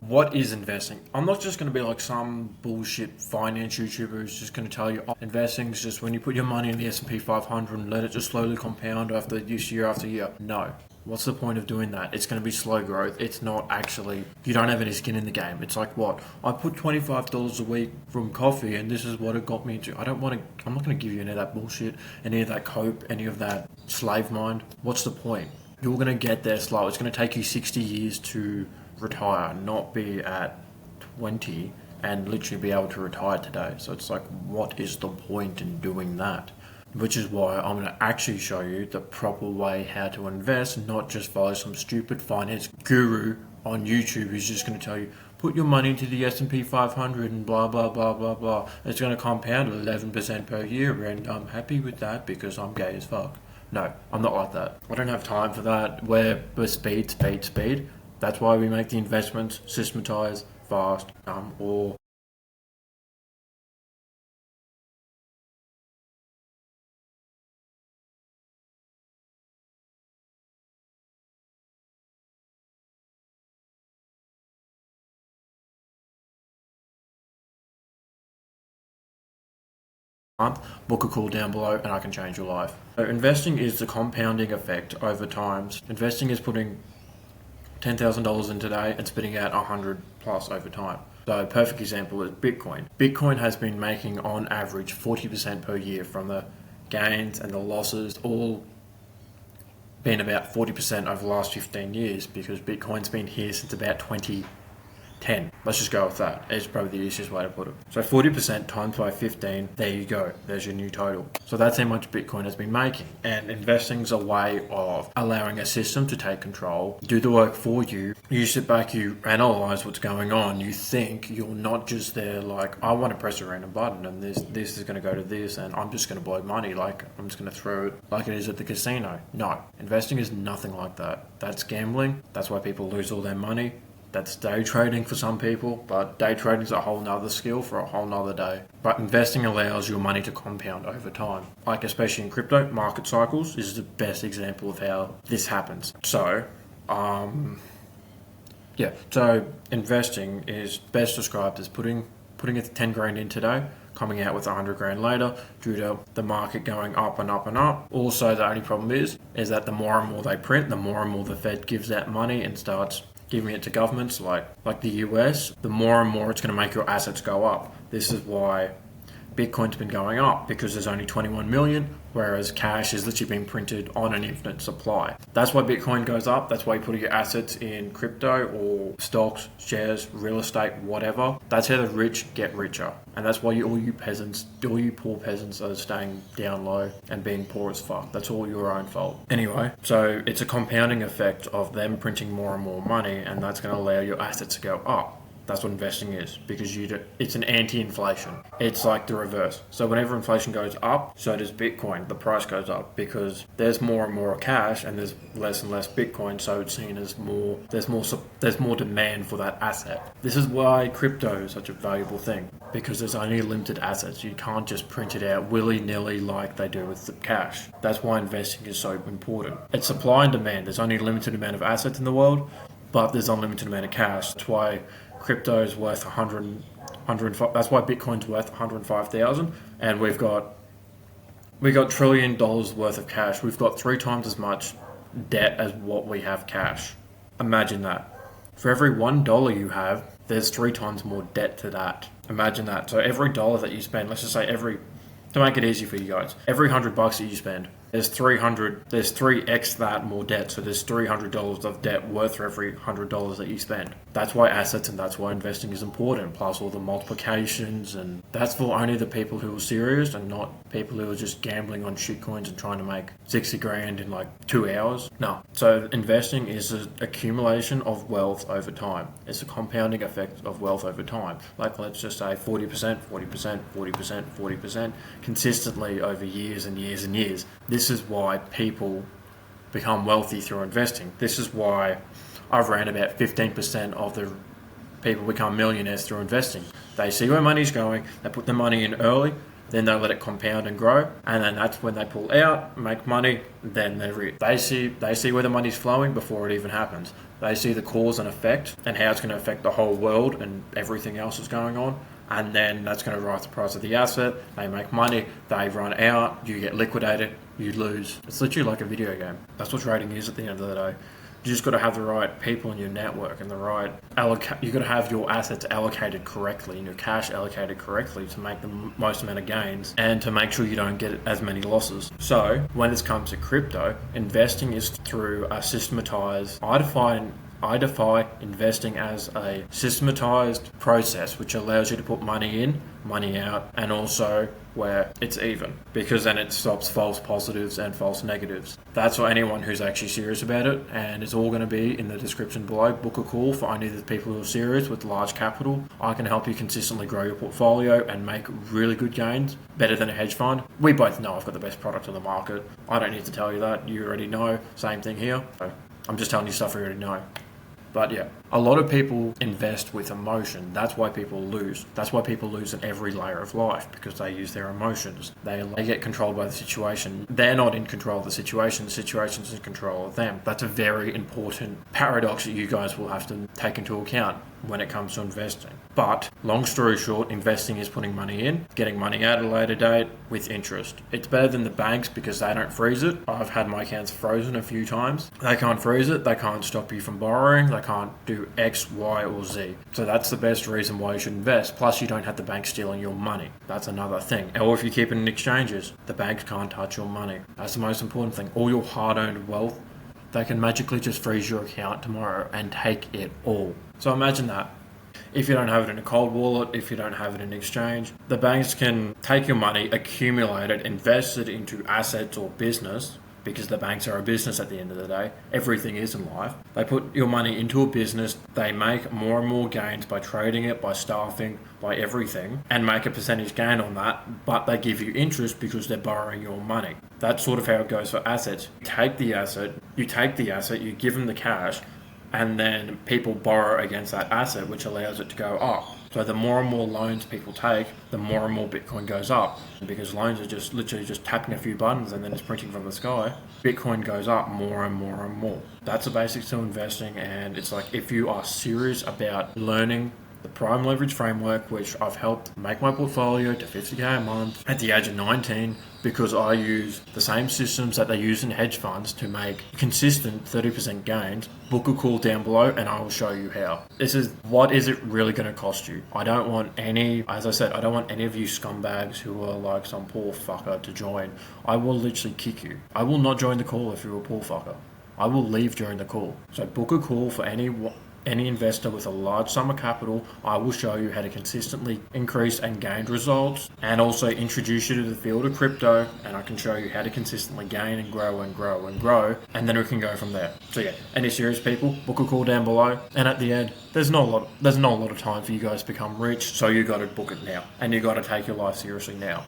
What is investing? I'm not just going to be like some bullshit finance YouTuber who's just going to tell you, oh, investing is just when you put your money in the S&P 500 and let it just slowly compound after this year after year. No. What's the point of doing that? It's going to be slow growth. It's not actually, you don't have any skin in the game. It's like, what? I put $25 a week from coffee and this is what it got me to. I'm not going to give you any of that bullshit, any of that cope, any of that slave mind. What's the point? You're going to get there slow. It's going to take you 60 years to retire, not be at 20 and literally be able to retire today. So it's like, what is the point in doing that? Which is why I'm going to actually show you the proper way how to invest, not just follow some stupid finance guru on YouTube who's just going to tell you, put your money into the S&P 500 and blah, blah, blah, blah, blah. It's going to compound 11% per year and I'm happy with that because I'm gay as fuck. No, I'm not like that. I don't have time for that. We're speed. That's why we make the investments systematized, fast, or month, book a call down below and I can change your life. So investing is the compounding effect over time. Investing is putting $10,000 in today and spitting out 100 plus over time. So a perfect example is Bitcoin. Bitcoin has been making on average 40% per year from the gains and the losses, all been about 40% over the last 15 years because Bitcoin's been here since about 2010. Let's just go with that. It's probably the easiest way to put it. So 40% times by 15, there you go. There's your new total. So that's how much Bitcoin has been making. And investing is a way of allowing a system to take control, do the work for you. You sit back, you analyze what's going on. You think you're not just there like, I want to press a random button and this is going to go to this and I'm just going to blow money. Like I'm just going to throw it like it is at the casino. No, investing is nothing like that. That's gambling. That's why people lose all their money. That's day trading for some people, but day trading is a whole nother skill for a whole nother day. But investing allows your money to compound over time. Like especially in crypto, market cycles is the best example of how this happens. So, so investing is best described as putting 10 grand in today, coming out with 100 grand later due to the market going up and up and up. Also, the only problem is that the more and more they print, the more and more the Fed gives out money and starts giving it to governments like the US, the more and more it's going to make your assets go up. This is why Bitcoin's been going up, because there's only 21 million, whereas cash is literally being printed on an infinite supply. That's why Bitcoin goes up. That's why you put your assets in crypto or stocks, shares, real estate, whatever. That's how the rich get richer. And that's why all you poor peasants are staying down low and being poor as fuck. That's all your own fault. Anyway, so it's a compounding effect of them printing more and more money, and that's going to allow your assets to go up. That's what investing is, because it's an anti-inflation. It's like the reverse. So whenever inflation goes up, so does Bitcoin. The price goes up because there's more and more cash and there's less and less Bitcoin. So it's seen as there's more demand for that asset. This is why crypto is such a valuable thing, because there's only limited assets. You can't just print it out willy-nilly like they do with the cash. That's why investing is so important. It's supply and demand. There's only a limited amount of assets in the world, but there's unlimited amount of cash. That's why crypto is worth 105. That's why Bitcoin's worth 105,000, and we've got $1 trillion worth of cash. We've got 3 times as much debt as what we have cash. Imagine that. For every $1 you have, there's 3 times more debt to that. Imagine that. So every dollar that you spend, let's just say to make it easy for you guys, every $100 that you spend, there's 3x that more debt. So there's $300 of debt worth for every $100 that you spend. That's why assets and that's why investing is important, plus all the multiplications, and that's for only the people who are serious and not people who are just gambling on shitcoins and trying to make 60 grand in like 2 hours. No. So investing is an accumulation of wealth over time. It's a compounding effect of wealth over time. Like let's just say 40%, 40%, 40%, 40%, consistently over years and years and years. This is why people become wealthy through investing. This is why I've ran about 15% of the people become millionaires through investing. They see where money's going, they put the money in early, then they let it compound and grow, and then that's when they pull out, make money, then they see where the money's flowing before it even happens. They see the cause and effect and how it's going to affect the whole world and everything else that's going on. And then that's going to rise the price of the asset. They make money, they run out, you get liquidated, you lose. It's literally like a video game. That's what trading is at the end of the day. You just got to have the right people in your network and the right you got to have your assets allocated correctly and your cash allocated correctly to make the most amount of gains and to make sure you don't get as many losses. So when it comes to crypto, investing is through a systematized. I define investing as a systematized process which allows you to put money in, money out, and also where it's even, because then it stops false positives and false negatives. That's for anyone who's actually serious about it, and it's all going to be in the description below. Book a call for only the people who are serious with large capital. I can help you consistently grow your portfolio and make really good gains, better than a hedge fund. We both know I've got the best product on the market. I don't need to tell you that. You already know. Same thing here. I'm just telling you stuff you already know. But yeah, a lot of people invest with emotion. That's why people lose. That's why people lose in every layer of life, because they use their emotions. They get controlled by the situation. They're not in control of the situation's in control of them. That's a very important paradox that you guys will have to take into account when it comes to investing. But long story short, investing is putting money in, getting money out at a later date with interest. It's better than the banks because they don't freeze it. I've had my accounts frozen a few times. They can't freeze it. They can't stop you from borrowing. They can't do X, Y, or Z. So that's the best reason why you should invest. Plus, you don't have the bank stealing your money. That's another thing. Or if you keep it in exchanges, the banks can't touch your money. That's the most important thing. All your hard-earned wealth, they can magically just freeze your account tomorrow and take it all. So imagine that. If you don't have it in a cold wallet, if you don't have it in exchange, the banks can take your money, accumulate it, invest it into assets or business, because the banks are a business at the end of the day. Everything is in life. They put your money into a business, they make more and more gains by trading it, by staffing, by everything, and make a percentage gain on that, but they give you interest because they're borrowing your money. That's sort of how it goes for assets. You take the asset, you give them the cash, and then people borrow against that asset, which allows it to go up. So the more and more loans people take, the more and more Bitcoin goes up. Because loans are just literally just tapping a few buttons and then it's printing from the sky. Bitcoin goes up more and more and more. That's the basics to investing, and it's like if you are serious about learning the prime leverage framework, which I've helped make my portfolio to 50k a month at the age of 19, because I use the same systems that they use in hedge funds to make consistent 30% gains. Book a call down below and I will show you how. What is it really going to cost you? I don't want any of you scumbags who are like some poor fucker to join. I will literally kick you. I will not join the call if you're a poor fucker. I will leave during the call. So book a call for any investor with a large sum of capital. I will show you how to consistently increase and gain results, and also introduce you to the field of crypto, and I can show you how to consistently gain and grow and grow and grow, and then we can go from there. So yeah, any serious people, book a call down below, and at the end, there's not a lot of time for you guys to become rich, so you got to book it now, and you got to take your life seriously now.